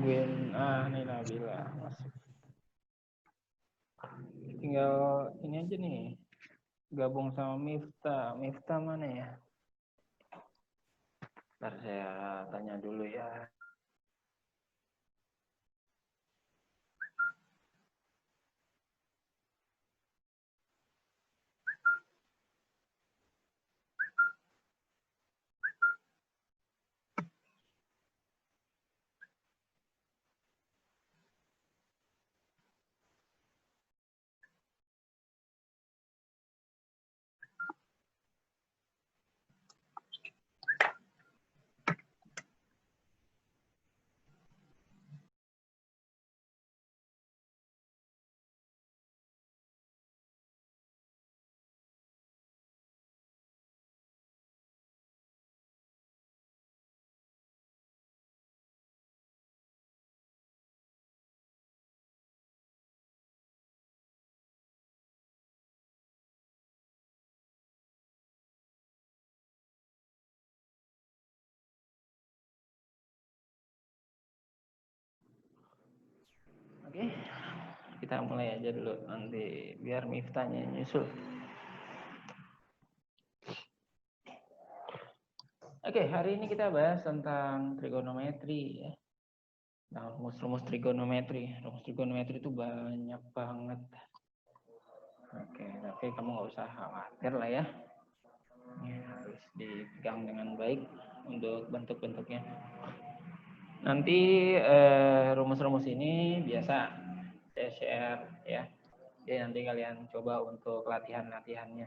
Win nih Nabila masuk. Tinggal ini aja nih. Gabung sama Miftah. Miftah mana ya? Ntar saya tanya dulu ya. Oke, kita mulai aja dulu nanti biar Miftahnya nyusul. Oke, hari ini kita bahas tentang trigonometri ya. Nah, rumus-rumus trigonometri. Rumus trigonometri itu banyak banget. Oke, tapi kamu nggak usah khawatir lah ya. Ini harus dipegang dengan baik untuk bentuk-bentuknya. Nanti rumus-rumus ini biasa saya share ya. Jadi nanti kalian coba untuk latihan-latihannya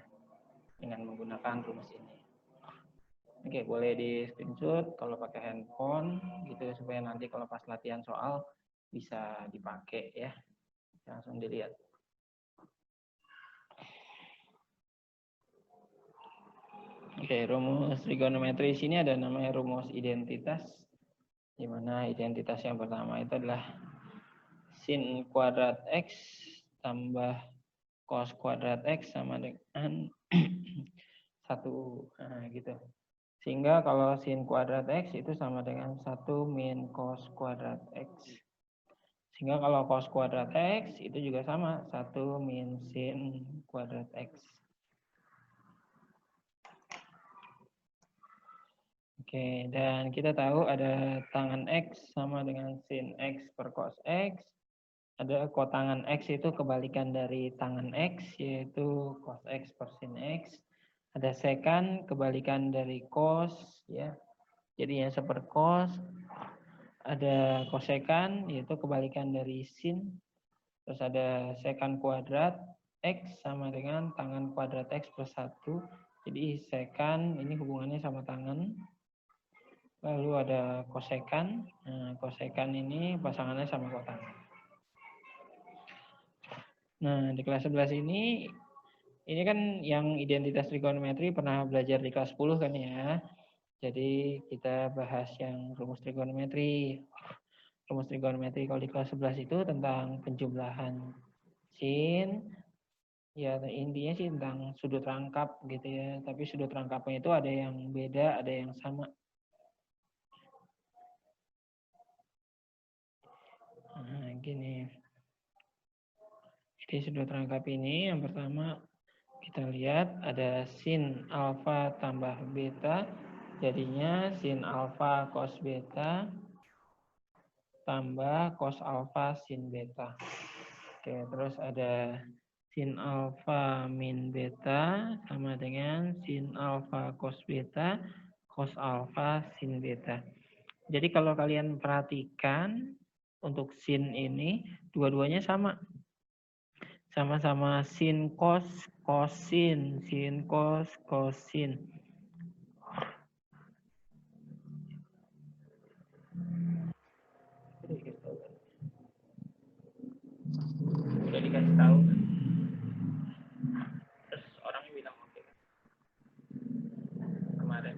dengan menggunakan rumus ini. Oke, boleh di screenshot kalau pakai handphone gitu supaya nanti kalau pas latihan soal bisa dipakai ya. Langsung dilihat. Oke, rumus trigonometri sini ada namanya rumus identitas. Di mana identitas yang pertama itu adalah sin kuadrat X tambah cos kuadrat X sama dengan 1. Nah, gitu. Sehingga kalau sin kuadrat X itu sama dengan 1 min cos kuadrat X. Sehingga kalau cos kuadrat X itu juga sama 1 min sin kuadrat X. Oke, dan kita tahu ada tangan X sama dengan sin X per cos X. Ada kotangan X itu kebalikan dari tangan X, yaitu cos X per sin X. Ada sekan kebalikan dari cos, ya. Jadinya sepercos. Ada kosekan, yaitu kebalikan dari sin. Terus ada sekan kuadrat X sama dengan tangan kuadrat X plus 1. Jadi sekan ini hubungannya sama tangan. Lalu ada kosekan. Nah, kosekan ini pasangannya sama kotangan. Nah, di kelas 11 ini kan yang identitas trigonometri pernah belajar di kelas 10 kan ya. Jadi kita bahas yang rumus trigonometri. Rumus trigonometri kalau di kelas 11 itu tentang penjumlahan sin. Ya, intinya sih tentang sudut rangkap gitu ya. Tapi sudut rangkapnya itu ada yang beda, ada yang sama. Nah, gini. Jadi sudut rangkap ini yang pertama kita lihat ada sin alfa tambah beta. Jadinya sin alfa cos beta tambah cos alfa sin beta. Oke, terus ada sin alfa min beta sama dengan sin alfa cos beta cos alfa sin beta. Jadi kalau kalian perhatikan untuk sin ini dua-duanya sama. Sama-sama sin cos cosin, sin cos cosin. Udah dikasih tahu kan? Terus orangnya bilang oke kemarin.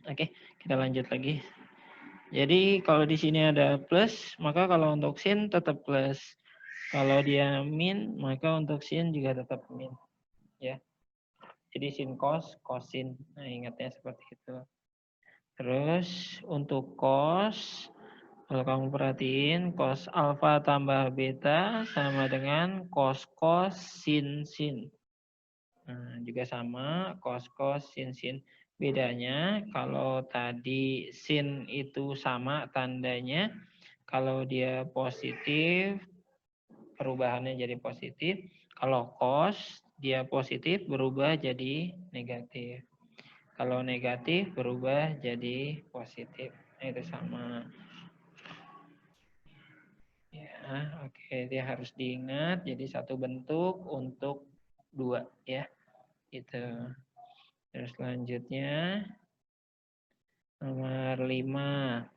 Oke, kita lanjut lagi. Jadi kalau di sini ada plus, maka kalau untuk sin tetap plus. Kalau dia min, maka untuk sin juga tetap min. Ya. Jadi sin cos, kosin. Nah, ingatnya seperti itu. Terus untuk cos, kalau kamu perhatiin, cos alfa tambah beta sama dengan cos sin sin. Nah, juga sama cos sin sin. Bedanya kalau tadi sin itu sama tandanya, kalau dia positif, perubahannya jadi positif. Kalau cos dia positif berubah jadi negatif. Kalau negatif berubah jadi positif. Nah, itu sama. Ya, oke, dia harus diingat. Jadi satu bentuk untuk dua, ya. Itu. Terus selanjutnya nomor 5.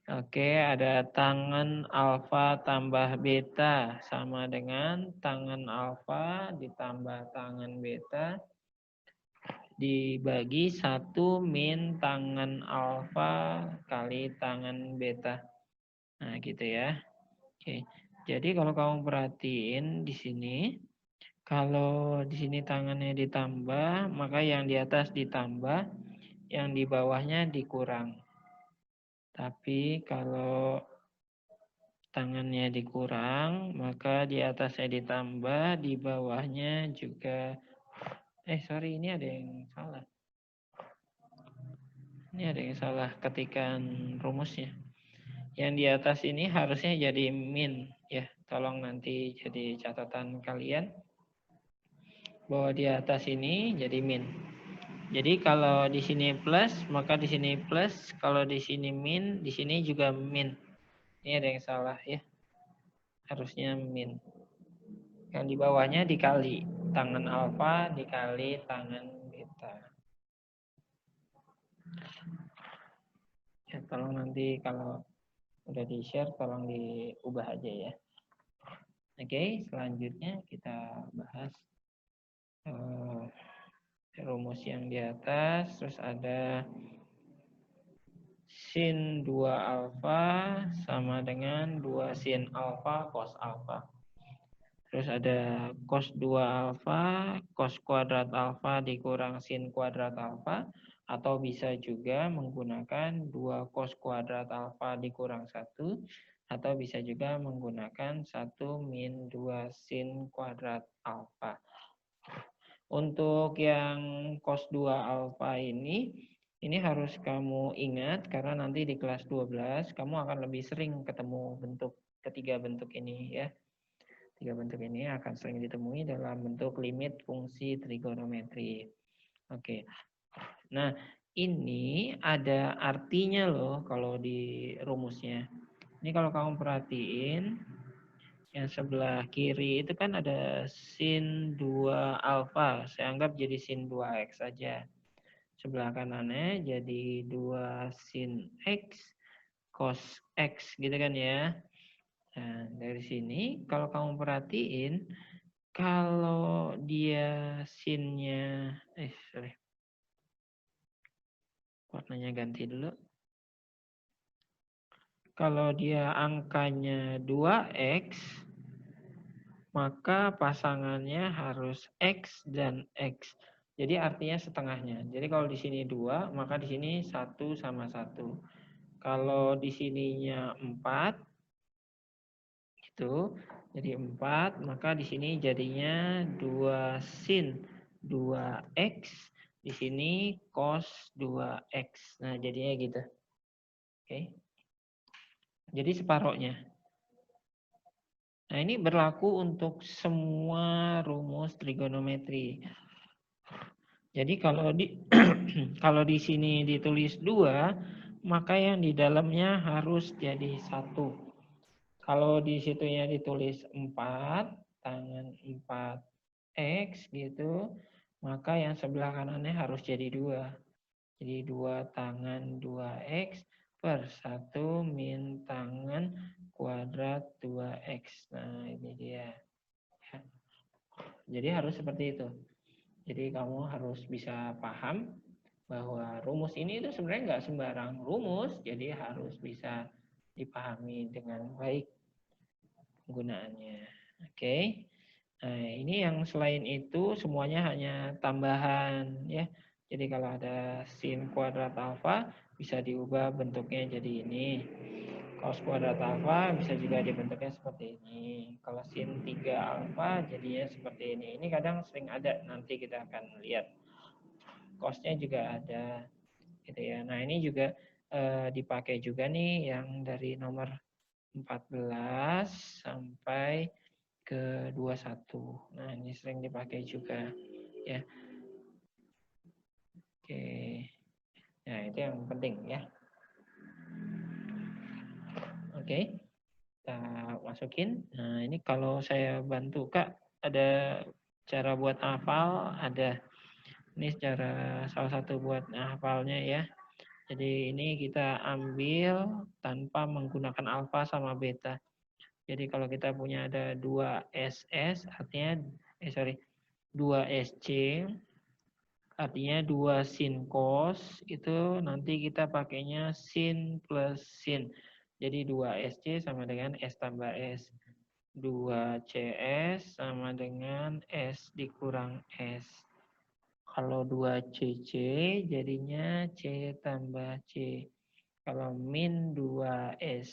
Oke, ada tangan alfa tambah beta sama dengan tangan alfa ditambah tangan beta dibagi 1 min tangan alfa kali tangan beta. Nah, gitu ya. Oke. Jadi kalau kamu perhatiin di sini, kalau di sini tangannya ditambah, maka yang di atas ditambah, yang di bawahnya dikurang. Tapi kalau tangannya dikurang, maka di atasnya ditambah, di bawahnya juga. Sorry, ini ada yang salah. Ini ada yang salah ketikan rumusnya. Yang di atas ini harusnya jadi min, ya. Tolong nanti jadi catatan kalian bahwa di atas ini jadi min. Jadi kalau di sini plus, maka di sini plus. Kalau di sini min, di sini juga min. Ini ada yang salah ya. Harusnya min. Yang di bawahnya dikali. Tangan alfa dikali tangan beta. Ya, tolong nanti kalau udah di-share, tolong diubah aja ya. Oke, selanjutnya kita bahas rumus yang di atas. Terus ada sin 2 alfa sama dengan 2 sin alfa cos alfa. Terus ada cos 2 alfa, cos kuadrat alfa dikurang sin kuadrat alfa. Atau bisa juga menggunakan 2 cos kuadrat alfa dikurang 1. Atau bisa juga menggunakan 1 min 2 sin kuadrat alfa. Untuk yang cos 2 alfa ini harus kamu ingat karena nanti di kelas 12 kamu akan lebih sering ketemu ketiga bentuk ini ya. Tiga bentuk ini akan sering ditemui dalam bentuk limit fungsi trigonometri. Oke. Nah, ini ada artinya loh kalau di rumusnya. Ini kalau kamu perhatiin yang sebelah kiri itu kan ada sin 2 alfa. Saya anggap jadi sin 2x saja. Sebelah kanannya jadi 2 sin x cos x gitu kan ya. Nah, dari sini kalau kamu perhatiin, kalau dia sinnya, warnanya ganti dulu. Kalau dia angkanya 2x, maka pasangannya harus x dan x. Jadi artinya setengahnya. Jadi kalau di sini 2, maka di sini 1 sama 1. Kalau di sininya 4, gitu. Jadi 4, maka di sini jadinya 2 sin 2x, di sini cos 2x. Nah, jadinya gitu. Oke. Jadi separohnya. Nah, ini berlaku untuk semua rumus trigonometri. Jadi kalau di kalau di sini ditulis 2, maka yang di dalamnya harus jadi 1. Kalau di situnya ditulis 4, tangan 4x gitu, maka yang sebelah kanannya harus jadi 2. Jadi 2 tangan 2x per 1 min tangan kuadrat 2x. Nah, ini dia. Jadi harus seperti itu. Jadi kamu harus bisa paham bahwa rumus ini itu sebenarnya nggak sembarang rumus, jadi harus bisa dipahami dengan baik penggunaannya. Oke. Nah, ini yang selain itu semuanya hanya tambahan ya. Jadi kalau ada sin kuadrat alfa bisa diubah bentuknya jadi ini. Cos kuadrat alfa bisa juga dibentuknya seperti ini. Kalau sin 3 alfa jadinya seperti ini. Ini kadang sering ada, nanti kita akan lihat. Cosnya juga ada gitu ya. Nah, ini juga dipakai juga nih yang dari nomor 14 sampai ke 21. Nah, ini sering dipakai juga ya. Oke. Nah, itu yang penting ya. Oke. Kita masukin. Nah, ini kalau saya bantu Kak, ada cara buat hafal, ada ini cara salah satu buat hafalnya ya. Jadi ini kita ambil tanpa menggunakan alfa sama beta. Jadi kalau kita punya ada 2 SS artinya 2 SC artinya 2 sin cos itu nanti kita pakainya sin plus sin. Jadi 2 SC sama dengan S tambah S. 2 CS sama dengan S dikurang S. Kalau 2 CC jadinya C tambah C. Kalau min 2 S.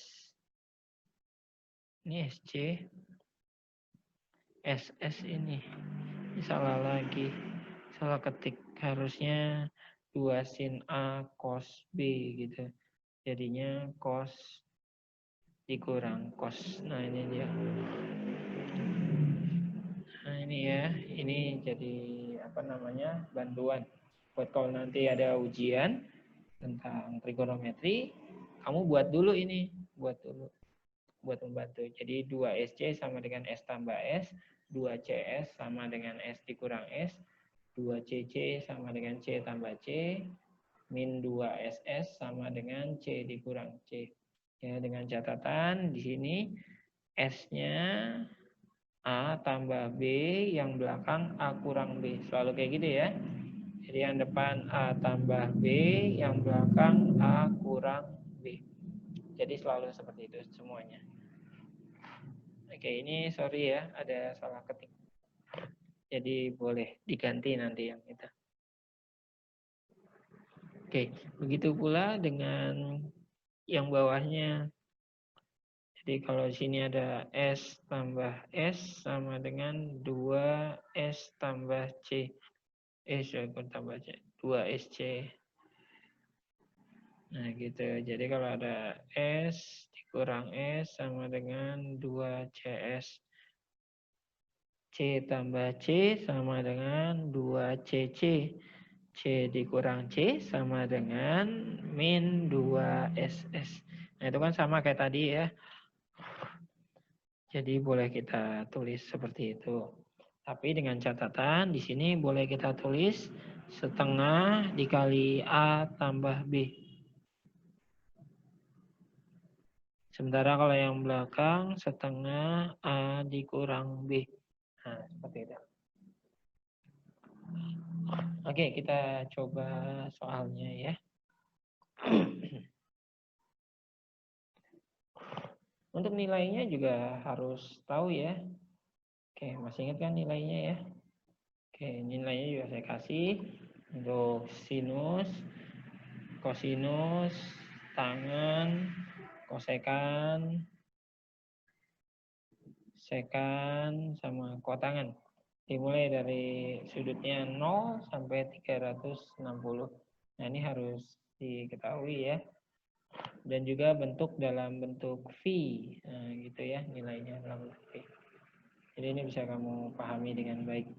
Ini SC. SS ini. Salah lagi. Salah ketik. Harusnya 2 sin A cos B gitu. Jadinya cos dikurang cos. Nah ini dia. Nah ini ya. Ini jadi apa namanya bantuan. Buat kalau nanti ada ujian tentang trigonometri, kamu buat dulu ini. Buat dulu. Buat membantu. Jadi 2SC sama dengan S tambah S. 2CS sama dengan S dikurang S. 2CC sama dengan C tambah C, min 2SS sama dengan C dikurang C. Ya, dengan catatan di sini S-nya A tambah B, yang belakang A kurang B. Selalu kayak gitu ya. Jadi yang depan A tambah B, yang belakang A kurang B. Jadi selalu seperti itu semuanya. Oke, ini sorry ya, ada salah ketik. Jadi boleh diganti nanti yang itu. Oke, begitu pula dengan yang bawahnya. Jadi kalau di sini ada S tambah S sama dengan 2S tambah C. Tambah C. 2SC. Nah gitu. Jadi kalau ada S dikurang S sama dengan 2CS. C tambah C sama dengan 2CC. C dikurang C sama dengan min 2SS. Nah itu kan sama kayak tadi ya. Jadi boleh kita tulis seperti itu. Tapi dengan catatan di sini boleh kita tulis setengah dikali A tambah B. Sementara kalau yang belakang setengah A dikurang B. Nah, seperti itu. Oke, kita coba soalnya ya. Untuk nilainya juga harus tahu ya. Oke, masih ingat kan nilainya ya? Oke, nilainya juga saya kasih untuk sinus, kosinus, tangen, kosekan, sekan, sama kotangan. Dimulai dari sudutnya 0 sampai 360. Nah, ini harus diketahui ya. Dan juga bentuk dalam bentuk V. Nah, gitu ya nilainya dalam bentuk V. Jadi ini bisa kamu pahami dengan baik.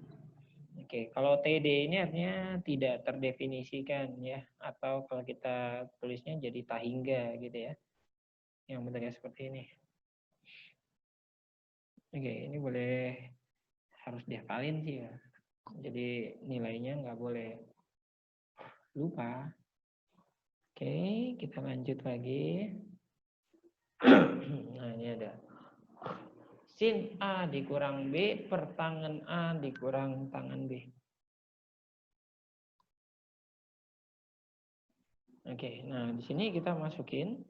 Oke, kalau TD ini artinya tidak terdefinisikan ya. Atau kalau kita tulisnya jadi tahingga gitu ya. Yang bentuknya seperti ini. Oke, ini boleh harus dihafalin sih ya. Jadi nilainya nggak boleh lupa. Oke, kita lanjut lagi. Nah, ini ada sin A dikurang B per tangen A dikurang tangen B. Oke, nah di sini kita masukin.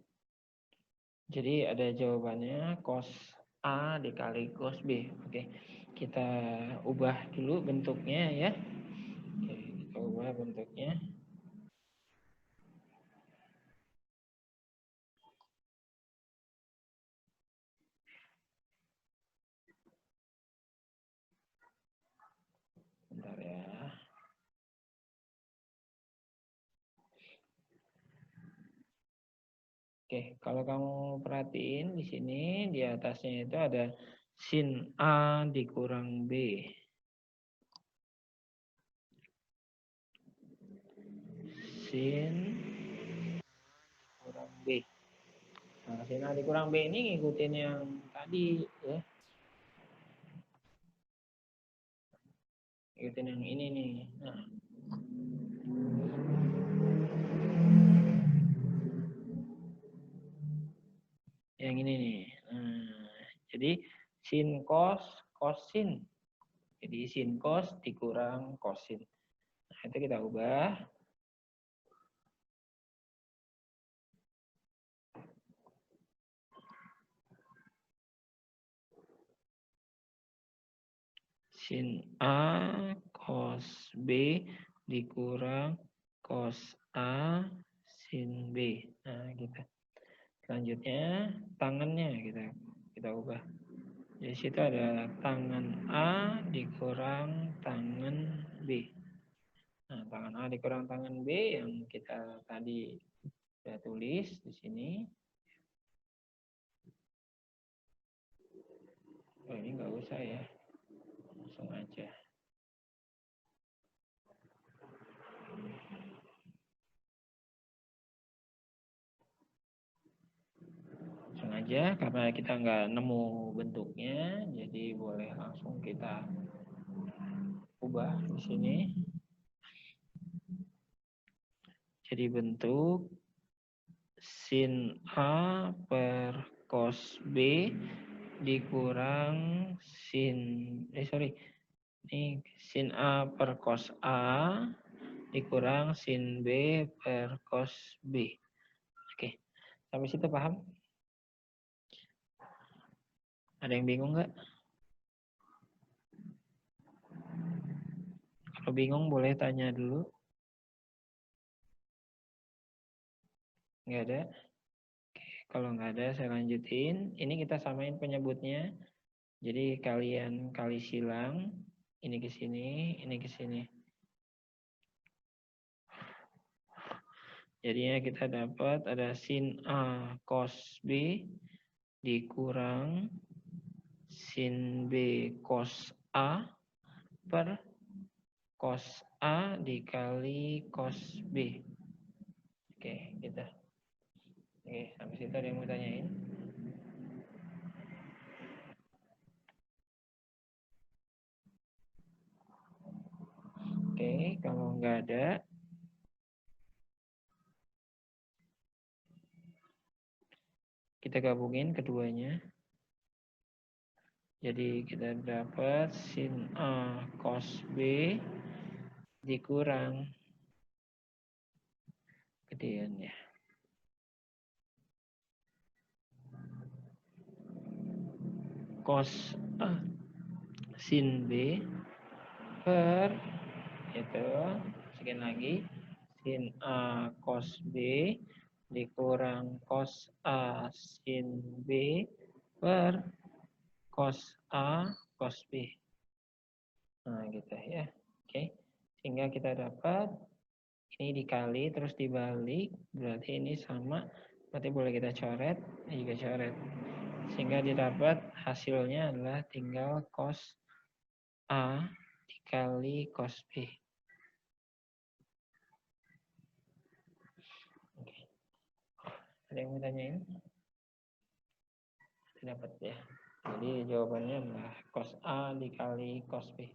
Jadi ada jawabannya cos A dikali cos B. Oke, kita ubah dulu bentuknya ya. Oke, kita ubah bentuknya. Bentar ya. Oke, kalau kamu perhatiin di sini di atasnya itu ada sin A dikurang B. Sin kurang B. Nah, sin A dikurang B ini ngikutin yang tadi ya. Ngikutin yang ini nih. Nah, yang ini nih. Nah, jadi sin cos sin. Jadi sin cos dikurang kosin. Nah, itu kita ubah. Sin A cos B dikurang cos A sin B. Nah, gitu. Selanjutnya tangannya kita ubah. Di situ ada tangan A dikurang tangan B. Nah, tangan A dikurang tangan B yang kita tadi sudah tulis di sini. Oh, ini nggak usah ya. Langsung aja. Langsung aja karena kita nggak nemu bentuknya, jadi boleh langsung kita ubah di sini. Jadi bentuk sin A per cos B dikurang ini sin A per cos A dikurang sin B per cos B. Oke, sampai situ paham? Ada yang bingung nggak? Kalau bingung boleh tanya dulu. Nggak ada? Oke, kalau nggak ada saya lanjutin. Ini kita samain penyebutnya. Jadi kalian kali silang. Ini ke sini, ini ke sini. Jadinya kita dapat ada sin A cos B dikurang sin B cos A per cos A dikali cos B. Oke, gitu. Oke, sampai situ ada yang mau tanyain? Oke, kalau nggak ada, kita gabungin keduanya. Jadi kita dapat sin A cos B dikurang gedean ya. Cos A sin B per itu sekian lagi sin A cos B dikurang cos A sin B per cos A cos B. Nah, gitu ya. Oke. Sehingga kita dapat ini dikali terus dibalik, berarti ini sama. Berarti boleh kita coret, ini juga coret. Sehingga didapat hasilnya adalah tinggal cos A dikali cos B. Oke. Ada yang mau tanyain? Dapat ya. Jadi jawabannya adalah cos A dikali cos B.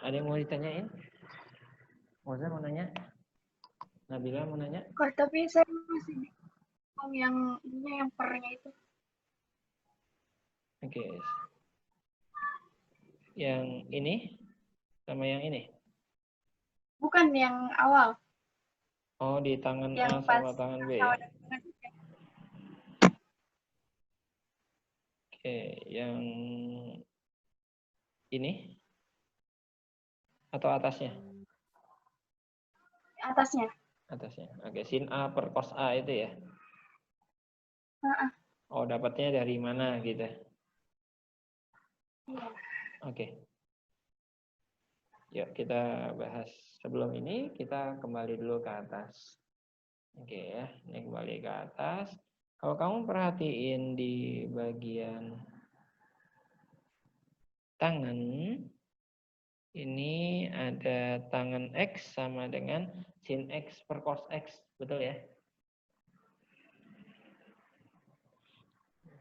Ada yang mau ditanyain? Moza mau nanya? Nabila mau nanya? Kok tapi saya masih bingung yang pernya itu. Oke. Yang ini sama yang ini? Bukan yang awal. Oh, di tangan yang A pas sama tangan B sama ya? dengan Oke, yang ini atau atasnya? atasnya. Atasnya. Oke, sin A per cos A itu ya? Heeh, Oh, dapatnya dari mana gitu? iya. Oke. Yuk kita bahas. Sebelum ini kita kembali dulu ke atas. Oke ya, ini kembali ke atas. Kalau kamu perhatiin di bagian tangan, ini ada tangan X sama dengan sin X per cos X. Betul ya?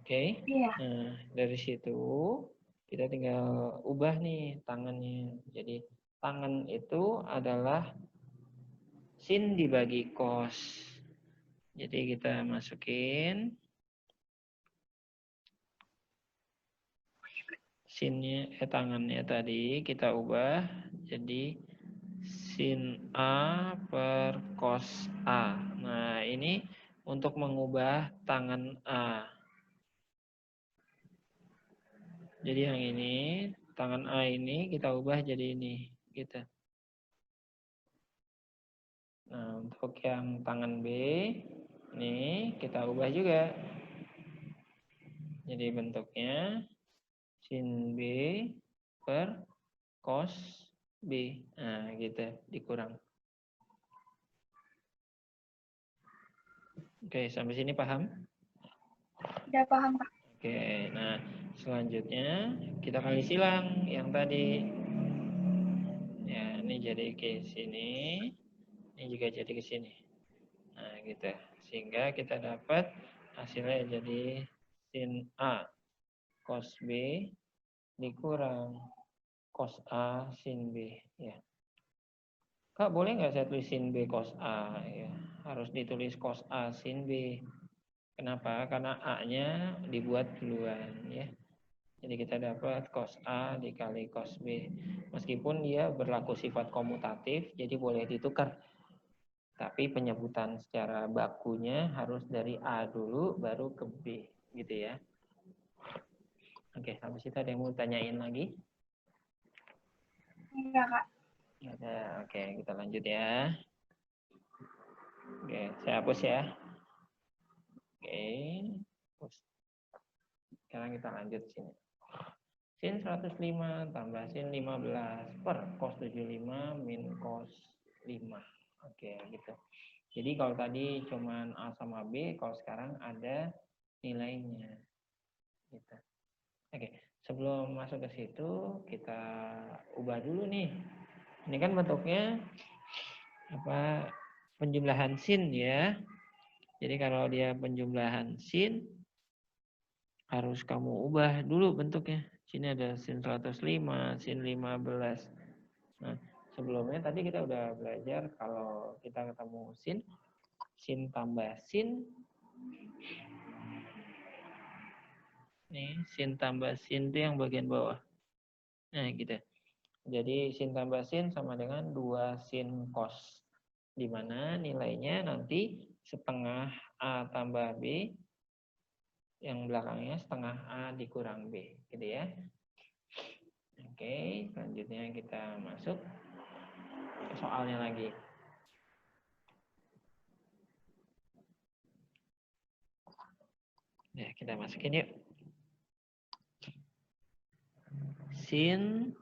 Oke. Iya. Nah, dari situ kita tinggal ubah nih tangannya. Jadi tangan itu adalah sin dibagi cos. Jadi kita masukin tangannya tadi kita ubah jadi sin A per cos A. Nah, ini untuk mengubah tangan A. Jadi yang ini, tangan A ini kita ubah jadi ini, gitu. Nah, untuk yang tangan B, ini kita ubah juga. Jadi bentuknya sin B per cos B. Nah, gitu, dikurang. Oke, sampai sini paham? Udah paham, Kak. Oke, nah selanjutnya kita kali silang yang tadi. Ya, ini jadi ke sini, ini juga jadi ke sini. Nah, gitu. Sehingga kita dapat hasilnya jadi sin A cos B dikurang cos A sin B. Ya. Kak, boleh nggak saya tulis sin B cos A? Ya, harus ditulis cos A sin B. Kenapa? Karena A-nya dibuat duluan, ya. Jadi kita dapat cos A dikali cos B. Meskipun dia berlaku sifat komutatif, jadi boleh ditukar. Tapi penyebutan secara bakunya harus dari A dulu, baru ke B. Gitu ya. Oke, habis itu ada yang mau tanyain lagi? Enggak, Kak. Ada. Oke, kita lanjut ya. Oke, saya hapus ya. Oke, hapus. Sekarang kita lanjut sini. Sin 105 tambah sin 15 per cos 75 min cos 5. Oke, gitu. Jadi kalau tadi cuman A sama B, kalau sekarang ada nilainya. Gitu. Oke, sebelum masuk ke situ, kita ubah dulu nih. Ini kan bentuknya apa? Penjumlahan sin ya. Jadi kalau dia penjumlahan sin, harus kamu ubah dulu bentuknya. Sini ada sin 105, sin 15. Nah, sebelumnya tadi kita udah belajar kalau kita ketemu sin tambah sin. Nih, sin tambah sin itu yang bagian bawah. Nah, gitu. Jadi sin tambah sin sama dengan 2 sin cos. Di mana nilainya nanti setengah A tambah B, yang belakangnya setengah A dikurang B. Gitu ya. Oke, selanjutnya kita masuk ke soalnya lagi. Ya, kita masukin yuk. Sin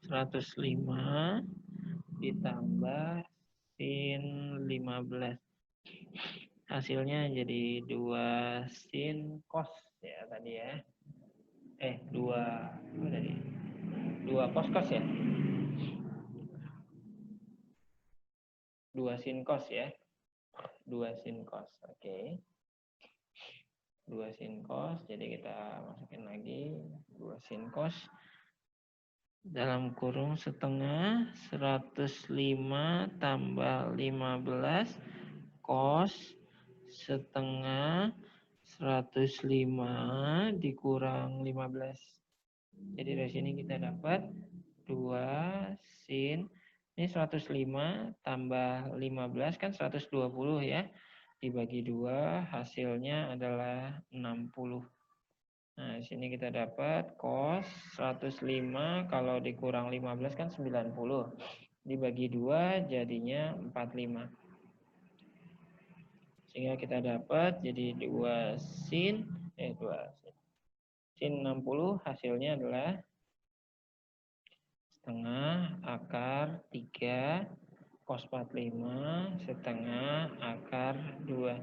105 ditambah sin 15. Hasilnya jadi 2 sin cos ya tadi ya. 2 cos cos ya. 2 sin cos ya. 2 sin cos. Oke. 2 sin cos, jadi kita masukin lagi 2 sin cos dalam kurung setengah 105 tambah 15 cos setengah 105 dikurang 15. Jadi dari sini kita dapat 2 sin Ini 105 tambah 15 kan 120 ya. Dibagi 2 hasilnya adalah 60. Nah, di sini kita dapat cos 105 kalau dikurang 15 kan 90. Dibagi 2 jadinya 45. Sehingga kita dapat jadi 2 sin 60 hasilnya adalah setengah akar 3 cos 45 setengah akar 2.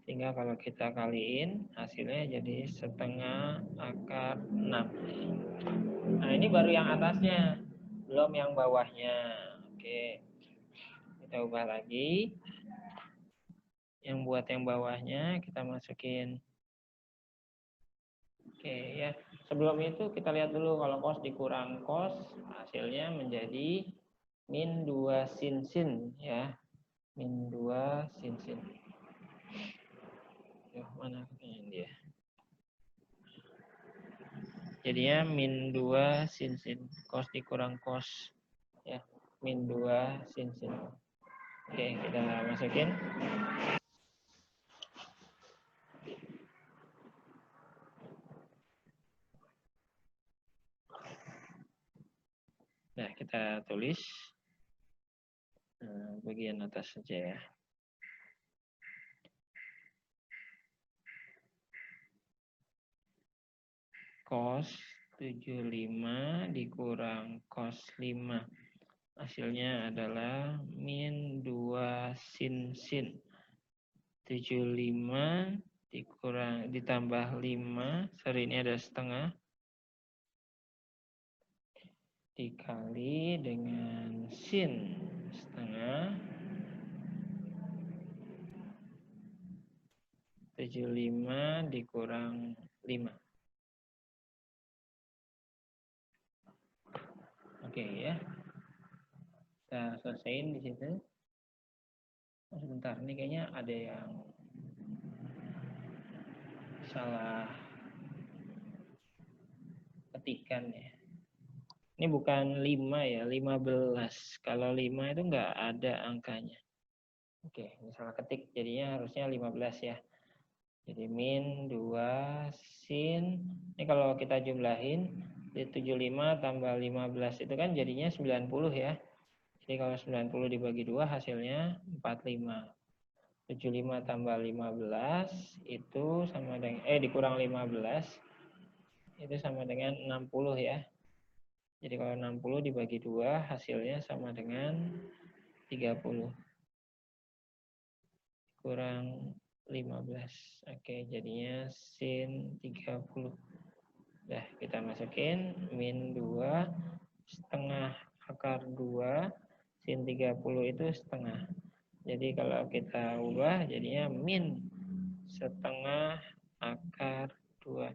Sehingga kalau kita kaliin hasilnya jadi setengah akar 6. Nah, ini baru yang atasnya, belum yang bawahnya. Oke, kita ubah lagi. Yang buat yang bawahnya kita masukin. Oke ya, sebelum itu kita lihat dulu kalau cos dikurang cos hasilnya menjadi min 2 sin sin ya. Min 2 sin sin. Mana ini dia? Jadinya min 2 sin sin. Cos dikurang cos ya. Min 2 sin sin. Oke, kita masukin. Nah, kita tulis bagian atas saja ya. Cos 75 dikurang cos 5. Hasilnya adalah min 2 sin sin. 75 dikurang ditambah 5, sorry ini ada setengah. Dikali dengan sin setengah 75 dikurang 5. Oke ya. Kita selesaiin di situ. Oh, sebentar, ini kayaknya ada yang salah ketikan ya. Ini bukan 5 ya, 15. Kalau 5 itu enggak ada angkanya. Oke, ini salah ketik, jadinya harusnya 15 ya. Jadi min 2 sin, ini kalau kita jumlahin, di 75 tambah 15 itu kan jadinya 90 ya. Jadi kalau 90 dibagi 2 hasilnya 45. 75 tambah 15 itu sama dengan, dikurang 15, itu sama dengan 60 ya. Jadi kalau 60 dibagi 2 hasilnya sama dengan 30. Kurang 15. Oke, jadinya sin 30. Nah, kita masukin min 2 setengah akar 2 sin 30 itu setengah. Jadi kalau kita ubah jadinya min setengah akar 2.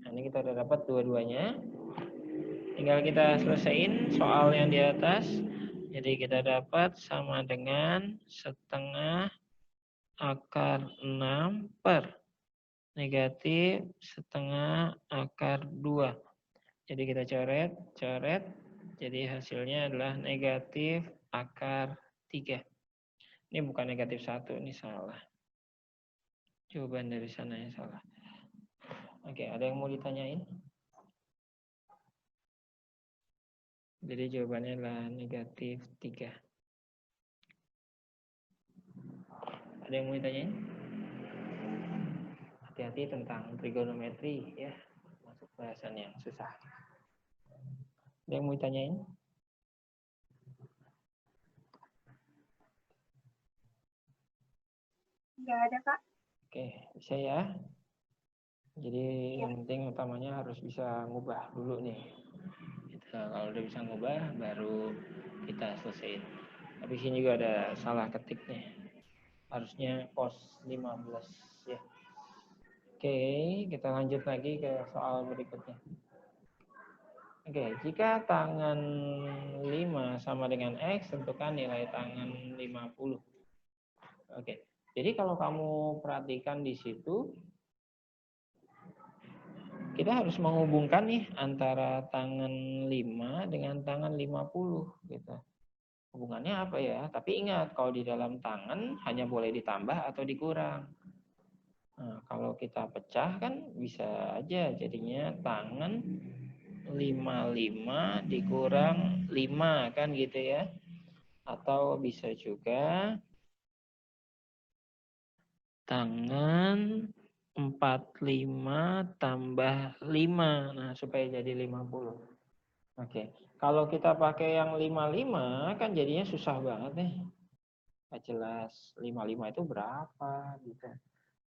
Nah, ini kita udah dapat dua-duanya. Tinggal kita selesaiin soal yang di atas. Jadi kita dapat sama dengan setengah akar 6 per negatif setengah akar 2. Jadi kita coret. Jadi hasilnya adalah negatif akar 3. Ini bukan negatif 1, ini salah. Jawaban dari sana yang salah. Oke, ada yang mau ditanyain? Jadi jawabannya adalah negatif 3. Ada yang mau ditanyain? Hati-hati tentang trigonometri ya. Masuk bahasan yang susah. Ada yang mau ditanyain? Nggak ada, Kak. Oke, bisa ya. Jadi yang penting utamanya harus bisa ngubah dulu nih. Kalau udah bisa ngubah baru kita selesaiin. Tapi sini juga ada salah ketik nih. Harusnya cos 15 ya. Oke, kita lanjut lagi ke soal berikutnya. Oke, jika tangan 5 sama dengan X, tentukan nilai tangan 50. Oke, jadi kalau kamu perhatikan di situ, kita harus menghubungkan nih antara tangan 5 dengan tangan 50 gitu. Hubungannya apa ya? Tapi ingat, kalau di dalam tangan hanya boleh ditambah atau dikurang. Nah, kalau kita pecah kan bisa aja jadinya tangan 55 dikurang 5 kan gitu ya. Atau bisa juga tangan 45 tambah 5. Nah, supaya jadi 50. Oke. Kalau kita pakai yang 55 kan jadinya susah banget nih. Nggak jelas 55 itu berapa gitu.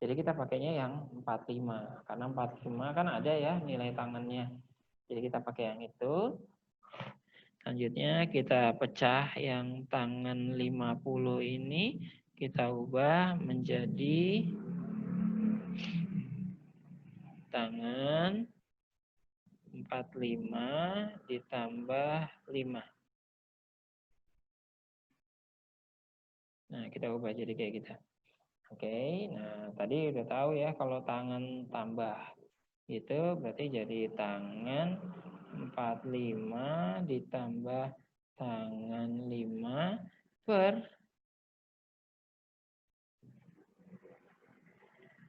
Jadi kita pakainya yang 45. Karena 45 kan ada ya nilai tangannya. Jadi kita pakai yang itu. Selanjutnya kita pecah yang tangan 50 ini, kita ubah menjadi tangan 45 ditambah 5. Nah, kita ubah jadi kayak gitu. Oke, nah tadi udah tahu ya kalau tangan tambah itu berarti jadi tangan 45 ditambah tangan 5 per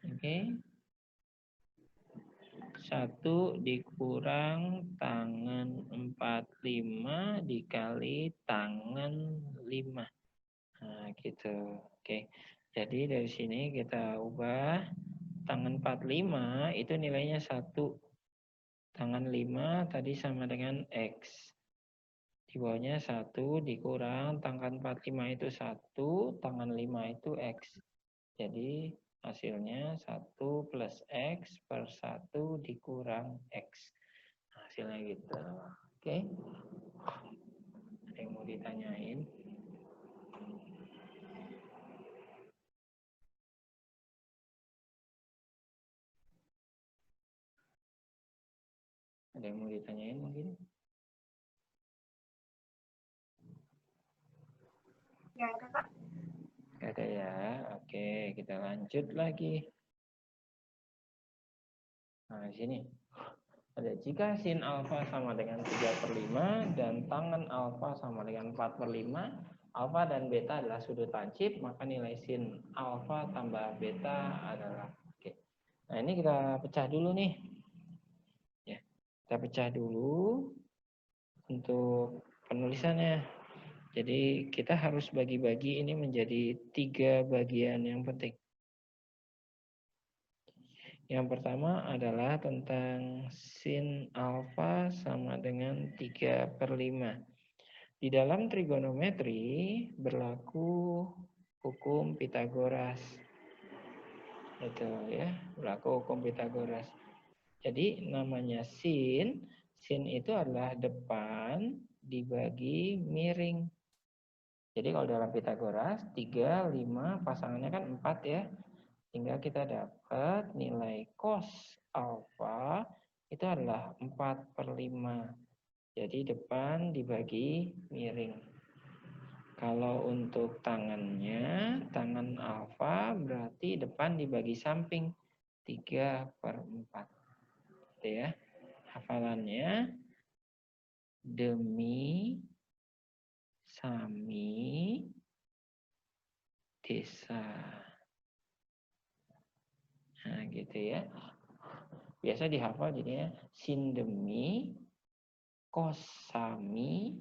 oke 1 dikurang tangan 45 dikali tangan 5. Nah, gitu. Oke. Jadi dari sini kita ubah tangan 45 itu nilainya 1. Tangan 5 tadi sama dengan X. Di bawahnya 1 dikurang tangan 45 itu 1, tangan 5 itu X. Jadi hasilnya 1 plus X per 1 dikurang X. Hasilnya gitu. Oke. Ada yang mau ditanyain? Ada yang mau ditanyain mungkin? Ya, ada Kak. Gak ada ya. Oke, kita lanjut lagi. Nah, di sini. Ada jika sin alfa sama dengan 3/5 dan tangan alfa sama dengan 4/5, alfa dan beta adalah sudut lancip, maka nilai sin alfa tambah beta adalah oke. Nah, ini kita pecah dulu nih. Ya, kita pecah dulu untuk penulisannya. Jadi kita harus bagi-bagi ini menjadi 3 bagian yang penting. Yang pertama adalah tentang sin alfa sama dengan 3/5. Di dalam trigonometri berlaku hukum Pitagoras. Itu ya, berlaku hukum Pitagoras. Jadi namanya sin itu adalah depan dibagi miring. Jadi kalau dalam Pitagoras 3, 5 pasangannya kan 4 ya. Sehingga kita dapat nilai cos alfa itu adalah 4/5. Jadi depan dibagi miring. Kalau untuk tangannya, tangan alfa berarti depan dibagi samping 3/4. Gitu ya. Hafalannya demi, sami, desa. Nah, gitu ya. Biasa dihafal jadinya sin demi, kos sami,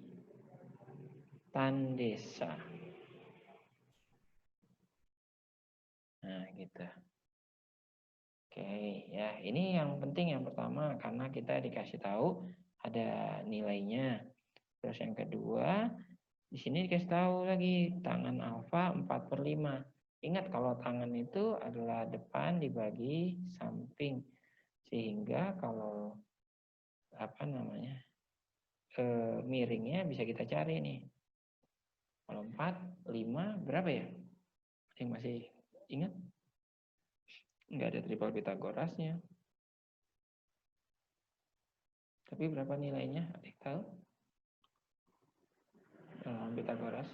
tan desa. Nah, gitu. Oke, ya ini yang penting yang pertama karena kita dikasih tahu ada nilainya. Terus yang kedua, di sini dikasih tahu lagi tangan alfa 4/5. Ingat kalau tangan itu adalah depan dibagi samping. Sehingga kalau apa namanya? Miringnya bisa kita cari nih. Kalau 4, 5 berapa ya? Yang masih ingat? Enggak ada triple Pitagorasnya. Tapi berapa nilainya? Ada yang tahu? Pitagoras.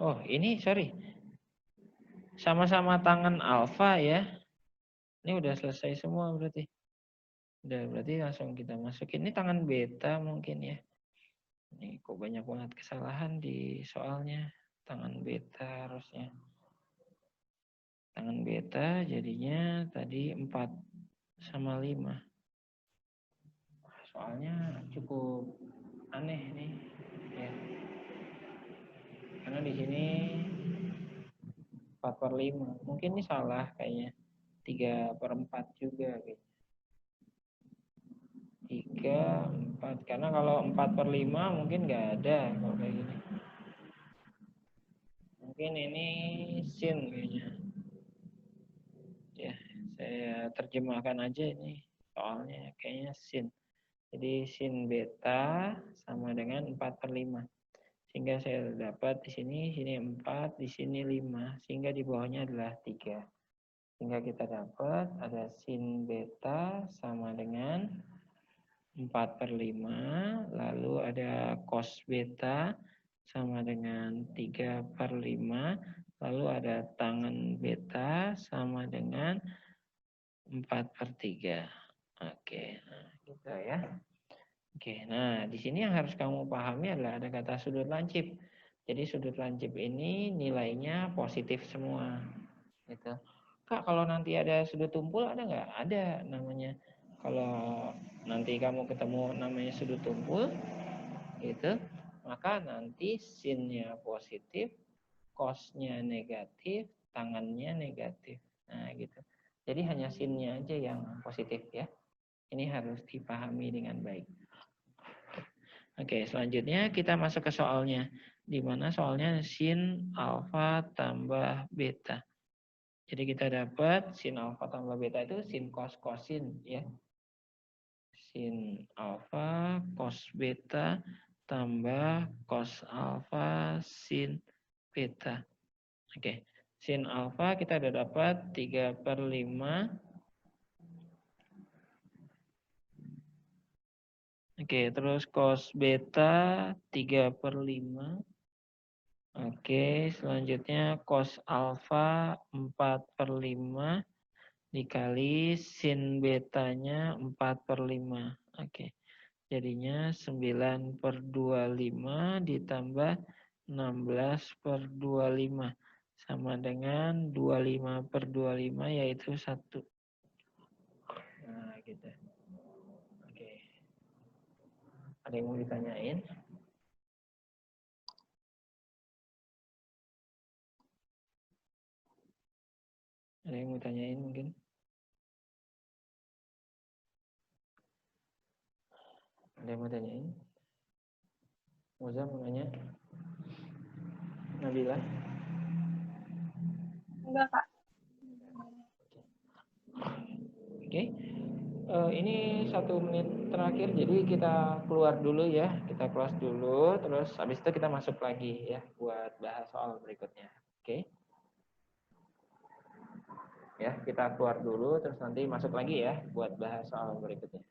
Oh, ini sorry. Sama-sama tangan alfa ya. Ini udah selesai semua berarti. Udah, berarti langsung kita masukin. Ini tangan beta mungkin ya. Ini kok banyak banget kesalahan di soalnya. Tangan beta harusnya. Tangan beta jadinya tadi 4 sama 5. Soalnya cukup aneh nih. Ya. Karena di sini 4/5. Mungkin ini salah kayaknya. 3/4 juga gitu. 3, 4. Karena kalau 4/5 mungkin nggak ada kalau kayak gini. Mungkin ini sin kayaknya. Ya, saya terjemahkan aja ini. Soalnya kayaknya sin. Jadi sin beta sama dengan 4/5. Sehingga saya dapat di sini 4, di sini 5. Sehingga di bawahnya adalah 3. Sehingga kita dapat ada sin beta sama dengan 4/5. Lalu ada cos beta sama dengan 3/5. Lalu ada tangen beta sama dengan 4/3. Oke, nah gitu ya. Oke, nah di sini yang harus kamu pahami adalah ada kata sudut lancip. Jadi sudut lancip ini nilainya positif semua. Gitu. Kak, kalau nanti ada sudut tumpul ada nggak? Ada namanya. Kalau nanti kamu ketemu namanya sudut tumpul, gitu, maka nanti sinnya positif, cosnya negatif, tangannya negatif. Nah, gitu. Jadi hanya sinnya aja yang positif ya. Ini harus dipahami dengan baik. Oke, selanjutnya kita masuk ke soalnya. Di mana soalnya sin alfa tambah beta. Jadi kita dapat sin alfa tambah beta itu sin cos cosin ya. Sin alfa cos beta tambah cos alfa sin beta. Oke. Sin alfa kita udah dapat 3/5. Oke, terus cos beta 3/5. Oke, selanjutnya cos alfa 4/5 dikali sin betanya 4/5. Oke, jadinya 9/25 ditambah 16/25 sama dengan 25/25 yaitu 1. Nah, gitu. Oke. Ada yang mau ditanyain? Ada yang mau tanyain mungkin? Ada yang mau tanyain? Moza mau nanya? Nabila? Enggak, Kak. Oke. Ini 1 menit terakhir, jadi kita keluar dulu ya. Kita kelas dulu, terus habis itu kita masuk lagi ya buat bahas soal berikutnya. Oke. Ya, kita keluar dulu, terus nanti masuk lagi ya buat bahas soal berikutnya.